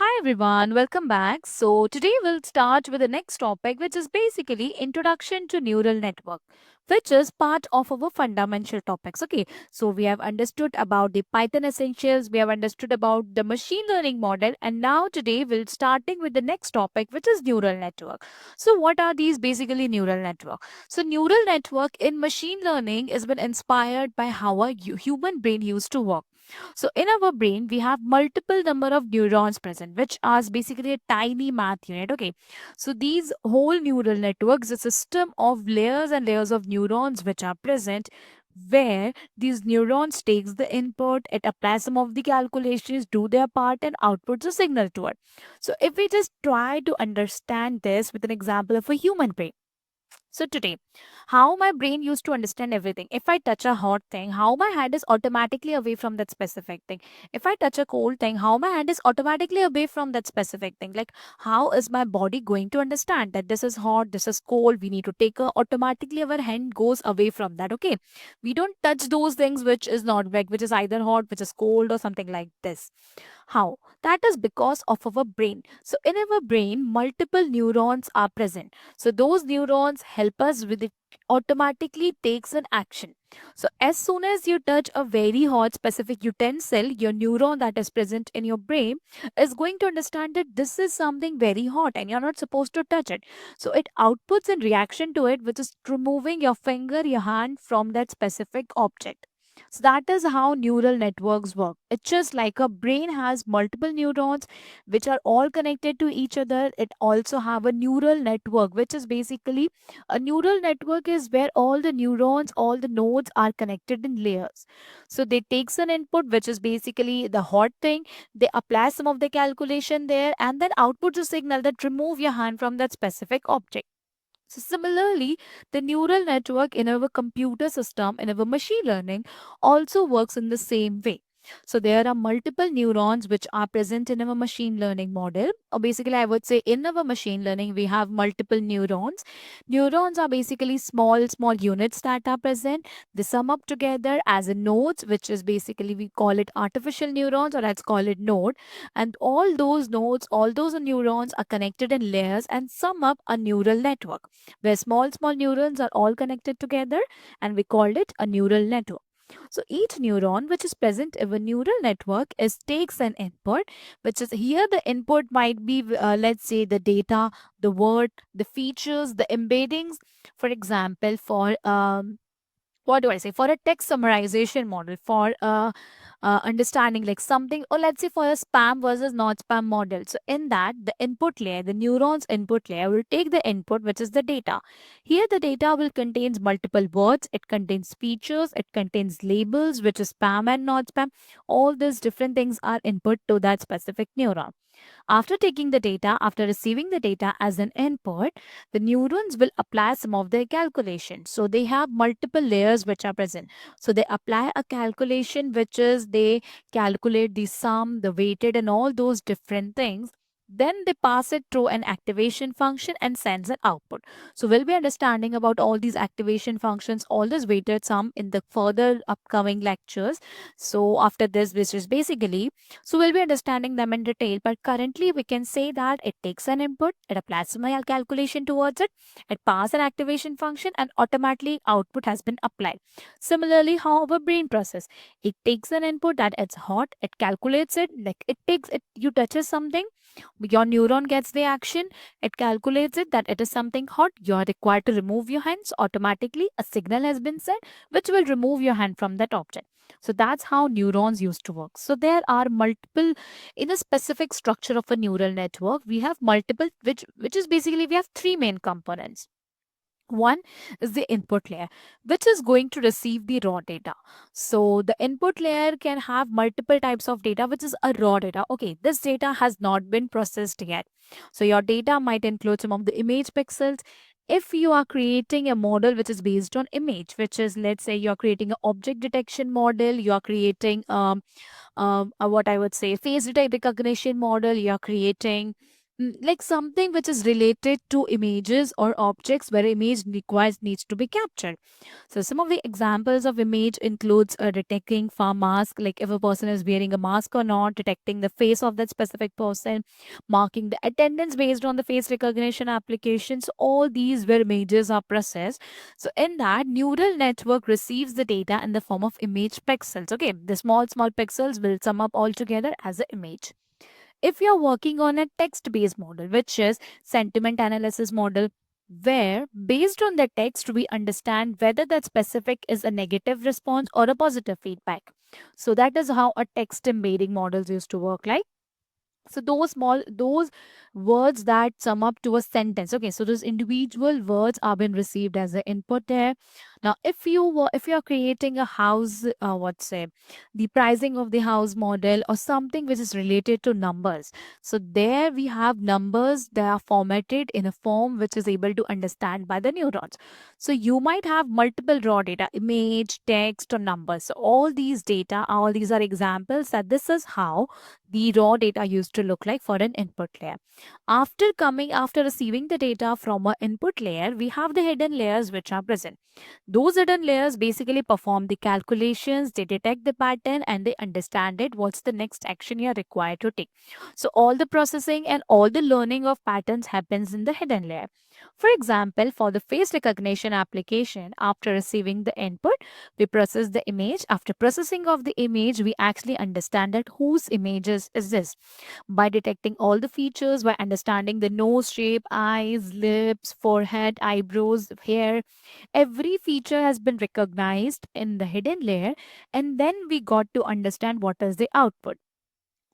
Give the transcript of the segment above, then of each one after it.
Hi everyone, welcome back. So today we'll start with the next topic, which is basically introduction to neural network, which is part of our fundamental topics. Okay, so we have understood about the Python essentials, we have understood about the machine learning model, and now today we'll starting with the next topic, which is neural network. So what are these basically neural network? So neural network in machine learning has been inspired by how a human brain used to work. So in our brain, we have multiple number of neurons present, which are basically a tiny math unit. Okay. So these whole neural networks, a system of layers and layers of neurons which are present where these neurons takes the input, it applies some of the calculations, do their part and outputs a signal to it. So if we just try to understand this with an example of a human brain. So today, how my brain used to understand everything. If I touch a hot thing, how my hand is automatically away from that specific thing. If I touch a cold thing, how my hand is automatically away from that specific thing. Like how is my body going to understand that this is hot, this is cold, we need to take a automatically our hand goes away from that. Okay. We don't touch those things which is not like which is either hot, which is cold or something like this. How? That is because of our brain. So in our brain, multiple neurons are present. So those neurons help us with it automatically takes an action. So as soon as you touch a very hot specific utensil, your neuron that is present in your brain is going to understand that this is something very hot and you're not supposed to touch it. So it outputs in reaction to it, which is removing your finger, your hand from that specific object. So that is how neural networks work. It's just like a brain has multiple neurons which are all connected to each other. It also have a neural network, which is basically a neural network is where all the neurons, all the nodes are connected in layers. So they takes an input, which is basically the hot thing. They apply some of the calculation there and then outputs a signal that remove your hand from that specific object. So similarly, the neural network in our computer system, in our machine learning, also works in the same way. So there are multiple neurons which are present in our machine learning model. Or basically, I would say in our machine learning, we have multiple neurons. Neurons are basically small units that are present. They sum up together as a nodes, which is basically we call it artificial neurons or let's call it node. And all those nodes, all those neurons are connected in layers and sum up a neural network where small neurons are all connected together and we called it a neural network. So each neuron which is present in a neural network is takes an input, which is here the input might be let's say the data, the word, the features, the embeddings. For example, for what do I say, for a text summarization model, for understanding like something, or let's say for a spam versus not spam model. So in that, the input layer, the neurons input layer will take the input, which is the data. Here the data will contains multiple words, it contains features, it contains labels, which is spam and not spam. All these different things are input to that specific neuron. After taking the data, after receiving the data as an input, the neurons will apply some of their calculations. So they have multiple layers which are present. So they apply a calculation which is they calculate the sum, the weighted, and all those different things. Then they pass it through an activation function and sends an output. So we'll be understanding about all these activation functions, all this weighted sum in the further upcoming lectures. So after this, which is basically so we'll be understanding them in detail, but currently we can say that it takes an input, it applies some calculation towards it, it passes an activation function, and automatically output has been applied. Similarly, how our brain process, it takes an input that it's hot, it calculates it, like it takes it, you touches something, your neuron gets the action, it calculates it that it is something hot, you are required to remove your hands. Automatically, a signal has been sent which will remove your hand from that object. So that's how neurons used to work. So there are multiple in a specific structure of a neural network. We have multiple, which is basically we have three main components. One is the input layer, which is going to receive the raw data. So the input layer can have multiple types of data, which is a raw data. Okay, this data has not been processed yet. So your data might include some of the image pixels. If you are creating a model which is based on image, which is let's say you're creating an object detection model, you are creating what I would say face data recognition model, you are creating like something which is related to images or objects where image requires needs to be captured. So some of the examples of image includes detecting for mask, like if a person is wearing a mask or not, detecting the face of that specific person, marking the attendance based on the face recognition applications. All these where images are processed. So in that, neural network receives the data in the form of image pixels. Okay, the small pixels will sum up all together as an image. If you're working on a text based model, which is sentiment analysis model, where based on the text we understand whether that specific is a negative response or a positive feedback. So that is how a text embedding models used to work like. So those words that sum up to a sentence. Okay, so those individual words are being received as an input there. Now if you are creating a house, what's say, the pricing of the house model or something which is related to numbers, so there we have numbers that are formatted in a form which is able to understand by the neurons. So you might have multiple raw data, image, text, or numbers. So all these are examples that this is how the raw data used to look like for an input layer. After receiving the data from our input layer, we have the hidden layers which are present. Those hidden layers basically perform the calculations, they detect the pattern, and they understand it, what's the next action you're required to take. So all the processing and all the learning of patterns happens in the hidden layer. For example, for the face recognition application, after receiving the input, we process the image. After processing of the image, we actually understand that whose images is this. By detecting all the features, by understanding the nose shape, eyes, lips, forehead, eyebrows, hair, every feature has been recognized in the hidden layer, and then we got to understand what is the output.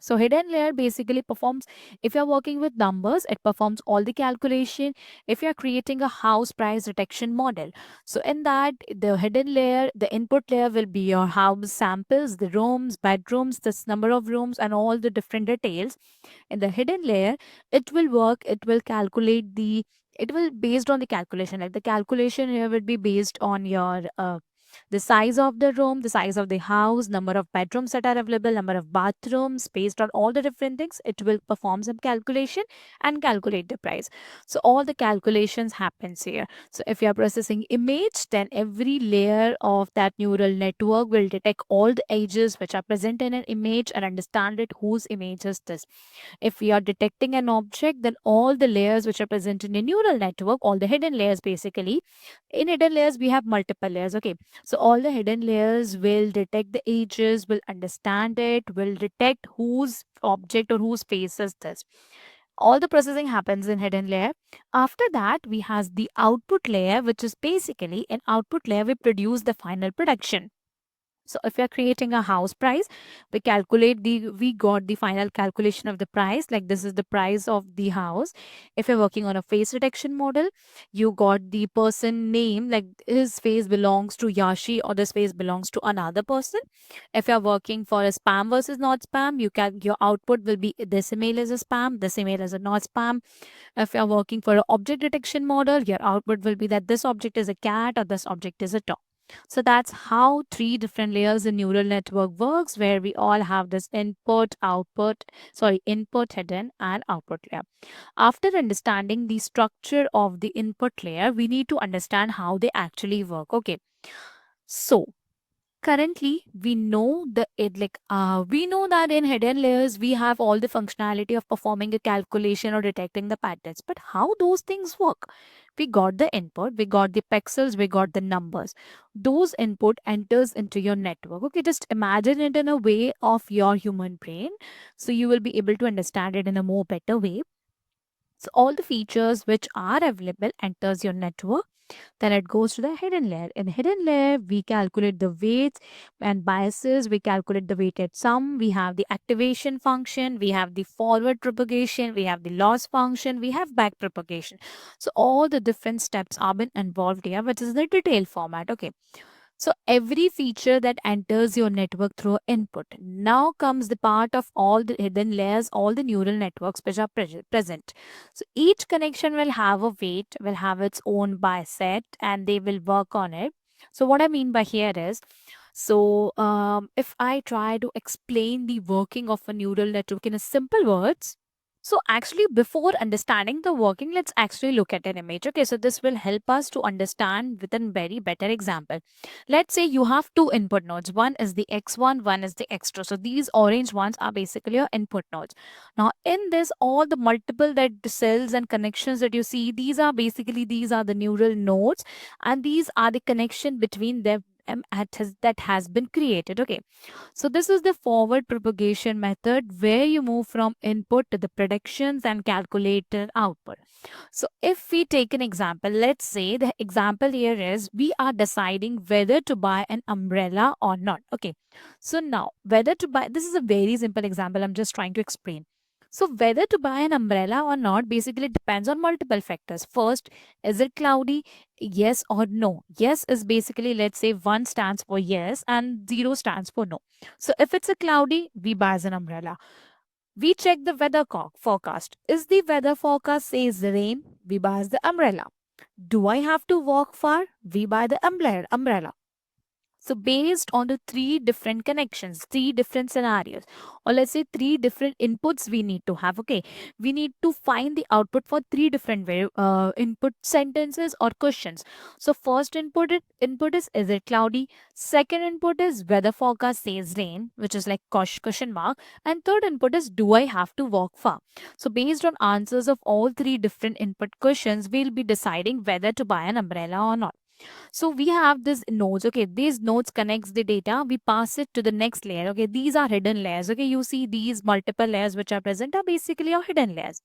So hidden layer basically performs, if you're working with numbers, it performs all the calculation. If you're creating a house price detection model, so in that, the hidden layer, the input layer will be your house samples, the rooms, bedrooms, this number of rooms, and all the different details. In the hidden layer, it will calculate it will based on the calculation, like the calculation here will be based on your the size of the room, the size of the house, number of bedrooms that are available, number of bathrooms. Based on all the different things, it will perform some calculation and calculate the price. So all the calculations happens here. So if you are processing image, then every layer of that neural network will detect all the edges which are present in an image and understand it whose image is this. If we are detecting an object, then all the layers which are present in a neural network, all the hidden layers basically, in hidden layers we have multiple layers. Okay, so all the hidden layers will detect the edges, will understand it, will detect whose object or whose face is this. All the processing happens in hidden layer. After that, we has the output layer, which is basically an output layer we produce the final production. So if we are creating a house price, we got the final calculation of the price, like this is the price of the house. If you're working on a face detection model, you got the person name, like his face belongs to Yashi or this face belongs to another person. If you're working for a spam versus not spam, your output will be this email is a spam, this email is a not spam. If you're working for an object detection model, your output will be that this object is a cat or this object is a dog. So that's how three different layers in neural network works, where we all have this input, hidden, and output layer. After understanding the structure of the input layer, we need to understand how they actually work. Okay. So currently we know that in hidden layers we have all the functionality of performing a calculation or detecting the patterns, but how those things work? We got the input, we got the pixels, we got the numbers. Those input enters into your network. Okay, just imagine it in a way of your human brain, so you will be able to understand it in a more better way. So all the features which are available enters your network, then it goes to the hidden layer. In hidden layer, we calculate the weights and biases. We calculate the weighted sum. We have the activation function. We have the forward propagation. We have the loss function. We have back propagation. So all the different steps are been involved here, which is the detail format. Okay. So every feature that enters your network through input. Now comes the part of all the hidden layers, all the neural networks which are present. So each connection will have a weight, will have its own bias set, and they will work on it. So what I mean by here is, if I try to explain the working of a neural network in a simple words, So actually, before understanding the working, let's actually look at an image. Okay, so this will help us to understand with a very better example. Let's say you have two input nodes. One is the X1, one is the X2. So these orange ones are basically your input nodes. Now in this, all the multiple that the cells and connections that you see, these are the neural nodes, and these are the connection between them that has been created. Okay, so this is the forward propagation method where you move from input to the predictions and calculated output. So if we take an example, let's say the example here is we are deciding whether to buy an umbrella or not. Okay. So now whether to buy, this is a very simple example. I'm just trying to explain. So whether to buy an umbrella or not basically depends on multiple factors. First, is it cloudy? Yes or no. Yes is basically, let's say 1 stands for yes and 0 stands for no. So if it's a cloudy, we buy an umbrella. We check the weather forecast. Is the weather forecast says rain? We buy the umbrella. Do I have to walk far? We buy the umbrella. So based on the three different connections, three different scenarios, or let's say three different inputs we need to have. Okay, we need to find the output for three different input sentences or questions. So first input is it cloudy? Second input is weather forecast says rain, which is like question mark. And third input is do I have to walk far? So based on answers of all three different input questions, we'll be deciding whether to buy an umbrella or not. So we have these nodes. Okay, these nodes connects the data. We pass it to the next layer. Okay, these are hidden layers. Okay, you see these multiple layers which are present are basically your hidden layers.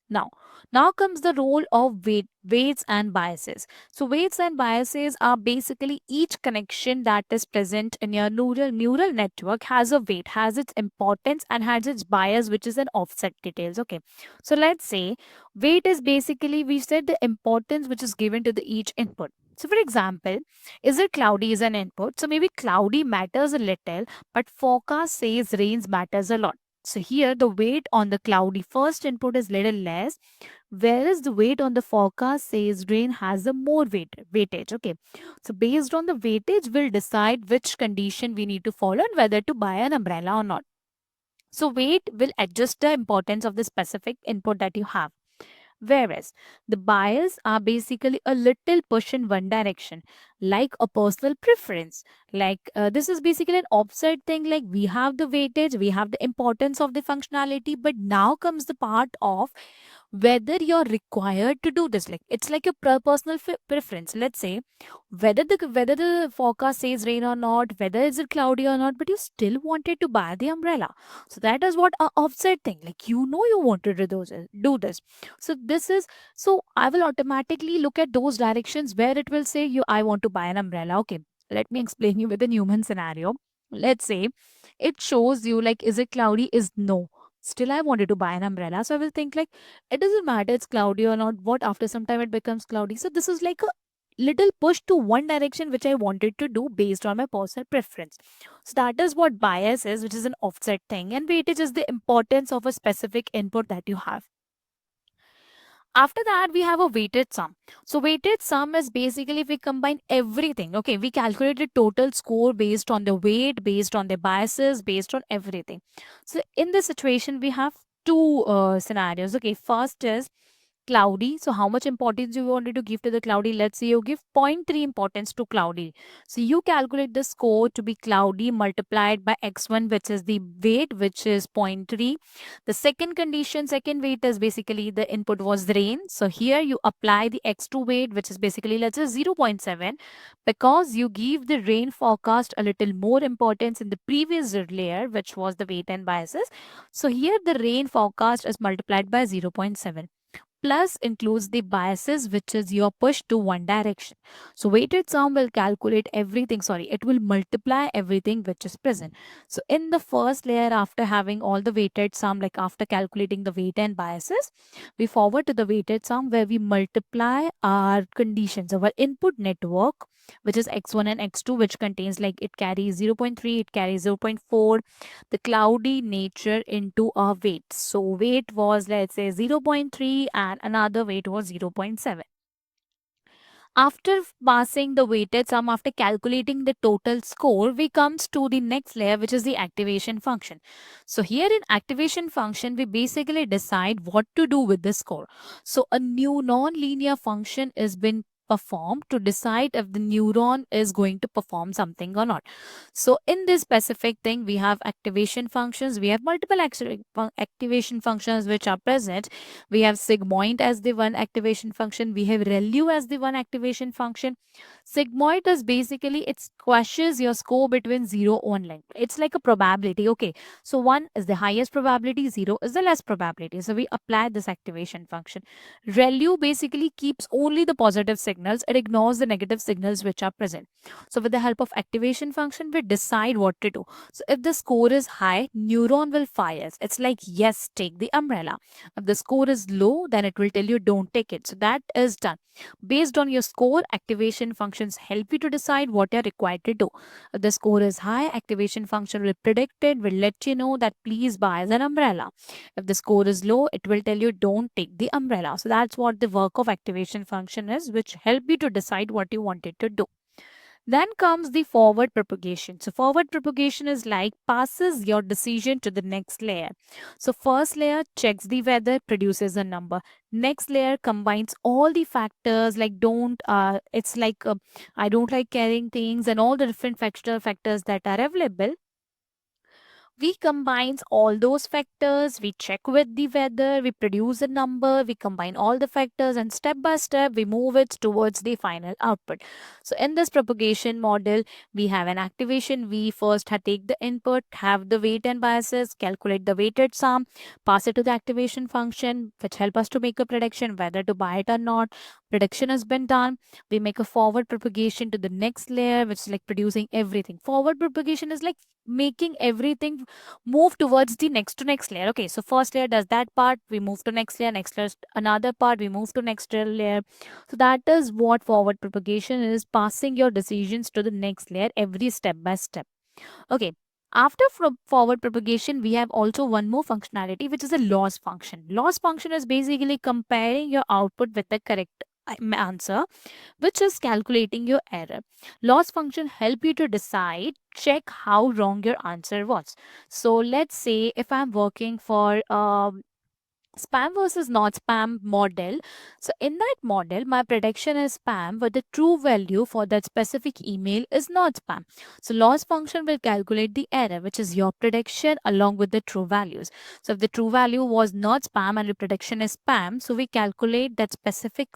Now, now comes the role of weights and biases. So weights and biases are basically each connection that is present in your neural network has a weight, has its importance, and has its bias, which is an offset details. Okay, so let's say weight is basically, we said, the importance which is given to the each input. So for example, is it cloudy is an input? So maybe cloudy matters a little, but forecast says rains matters a lot. So here the weight on the cloudy first input is little less, whereas the weight on the forecast says rain has a more weightage. Okay. So based on the weightage, we'll decide which condition we need to follow and whether to buy an umbrella or not. So weight will adjust the importance of the specific input that you have. Whereas the bias are basically a little push in one direction, like a personal preference. Like this is basically an offset thing. Like we have the weightage, we have the importance of the functionality, but now comes the part of whether you're required to do this. Like it's like your personal preference. Let's say whether the forecast says rain or not, whether is it cloudy or not, but you still wanted to buy the umbrella. So that is what a offset thing. Like you wanted to do this. So this is, so I will automatically look at those directions where it will say you I want to buy an umbrella. Okay, let me explain you with a human scenario. Let's say it shows you like is it cloudy is no, still I wanted to buy an umbrella. So I will think like it doesn't matter it's cloudy or not, what after some time it becomes cloudy. So this is like a little push to one direction which I wanted to do based on my personal preference. So that is what bias is, which is an offset thing, and weightage is the importance of a specific input that you have. After that, we have a weighted sum. So weighted sum is basically we combine everything. Okay, we calculate the total score based on the weight, based on the biases, based on everything. So in this situation, we have two scenarios. Okay, first is cloudy. So how much importance you wanted to give to the cloudy? Let's say you give 0.3 importance to cloudy. So you calculate the score to be cloudy multiplied by x1, which is the weight, which is 0.3. The second condition, second weight is basically the input was rain. So here you apply the x2 weight, which is basically, let's say 0.7, because you give the rain forecast a little more importance in the previous layer, which was the weight and biases. So here the rain forecast is multiplied by 0.7, plus includes the biases, which is your push to one direction. So weighted sum will calculate everything, sorry, it will multiply everything which is present. So in the first layer, after having all the weighted sum, like after calculating the weight and biases, we forward to the weighted sum where we multiply our conditions, our input network, which is x1 and x2, which contains like it carries 0.3, it carries 0.4, the cloudy nature into a weight. So weight was, let's say 0.3 and another weight was 0.7. After passing the weighted sum, after calculating the total score, we comes to the next layer, which is the activation function. So here in activation function, we basically decide what to do with the score. So a new non-linear function is been performed to decide if the neuron is going to perform something or not. So in this specific thing, we have activation functions. We have multiple activation functions which are present. We have sigmoid as the one activation function. We have ReLU as the one activation function. Sigmoid is basically it squashes your score between 0 and 1. It's like a probability. Okay. So 1 is the highest probability, 0 is the less probability. So we apply this activation function. ReLU basically keeps only the positive signals. It ignores the negative signals which are present. So with the help of activation function, we decide what to do. So if the score is high, neuron will fire. It's like, yes, take the umbrella. If the score is low, then it will tell you don't take it. So that is done. Based on your score, activation functions help you to decide what you're required to do. If the score is high, activation function will predict it, will let you know that please buy an umbrella. If the score is low, it will tell you don't take the umbrella. So that's what the work of activation function is, which help you to decide what you wanted to do. Then comes the forward propagation. So forward propagation is like passes your decision to the next layer. So first layer checks the weather, produces a number. Next layer combines all the factors like it's like I don't like carrying things and all the different factors that are available. We combines all those factors, we check with the weather, we produce a number, we combine all the factors, and step by step we move it towards the final output. So in this propagation model, we have an activation. We first take the input, have the weight and biases, calculate the weighted sum, pass it to the activation function, which help us to make a prediction whether to buy it or not. Prediction has been done. We make a forward propagation to the next layer, which is like producing everything. Forward propagation is like making everything move towards the next to next layer. Okay, so first layer does that part, we move to next layer, another part, we move to next layer. So that is what forward propagation is, passing your decisions to the next layer every step by step. Okay. After forward propagation, we have also one more functionality, which is a loss function. Loss function is basically comparing your output with the correct answer, which is calculating your error. Loss function help you to decide, check how wrong your answer was. So let's say if I'm working for spam versus not spam model. So in that model, my prediction is spam, but the true value for that specific email is not spam. So loss function will calculate the error, which is your prediction along with the true values. So if the true value was not spam and the prediction is spam, so we calculate that specific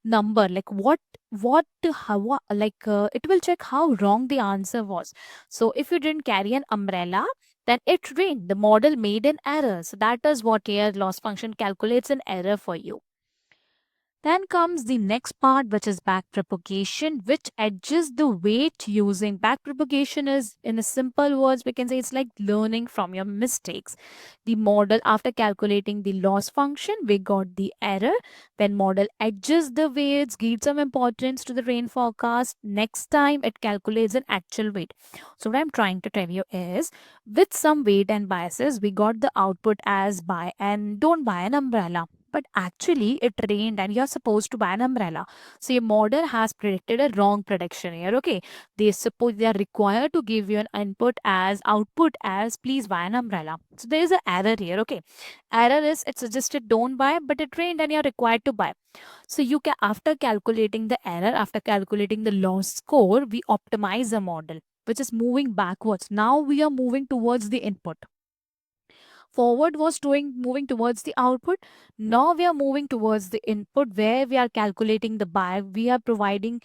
number, like how, like it will check how wrong the answer was. So if you didn't carry an umbrella, then it rained. The model made an error. So that is what here loss function calculates an error for you. Then comes the next part, which is backpropagation, which adjusts the weight using backpropagation is, in a simple words, we can say it's like learning from your mistakes. The model, after calculating the loss function, we got the error. When model adjusts the weights, gives some importance to the rain forecast. Next time, it calculates an actual weight. So what I'm trying to tell you is, with some weight and biases, we got the output as buy and don't buy an umbrella, but actually it rained and you're supposed to buy an umbrella. So your model has predicted a wrong prediction here. Okay, they are required to give you an input as output as please buy an umbrella. So there is an error here. Okay, error is it suggested don't buy, but it rained and you're required to buy. So you can, after calculating the error, after calculating the loss score, we optimize the model, which is moving backwards. Now we are moving towards the input. Forward was doing moving towards the output. Now we are moving towards the input where we are calculating the buy. We are providing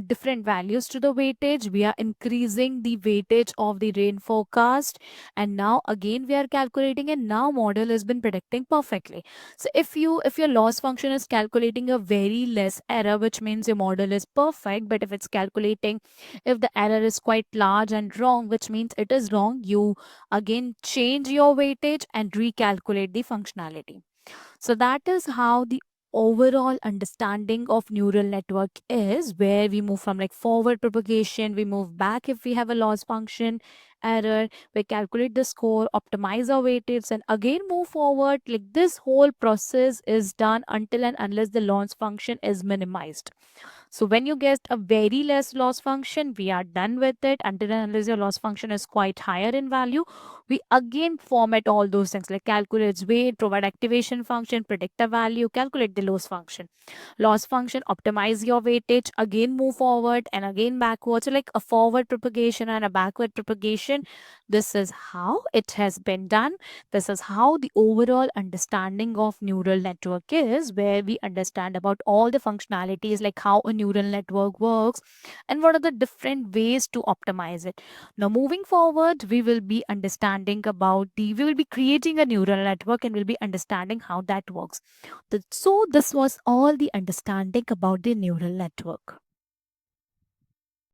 different values to the weightage. We are increasing the weightage of the rain forecast, and now again we are calculating, and now model has been predicting perfectly. So if your loss function is calculating a very less error, which means your model is perfect, but if it's calculating, if the error is quite large and wrong, which means it is wrong, you again change your weightage and recalculate the functionality. So that is how the overall understanding of neural network is, where we move from like forward propagation, we move back if we have a loss function error, we calculate the score, optimize our weightage, and again move forward. Like this whole process is done until and unless the loss function is minimized. So when you get a very less loss function, we are done with it. Until and unless your loss function is quite higher in value, we again format all those things like calculates weight, provide activation function, predict a value, calculate the loss function, optimize your weightage, again move forward and again backward. So like a forward propagation and a backward propagation. This is how it has been done. This is how the overall understanding of neural network is, where we understand about all the functionalities like how a neural network works and what are the different ways to optimize it. Now moving forward, we will be understanding about we will be creating a neural network and we'll be understanding how that works. So this was all the understanding about the neural network.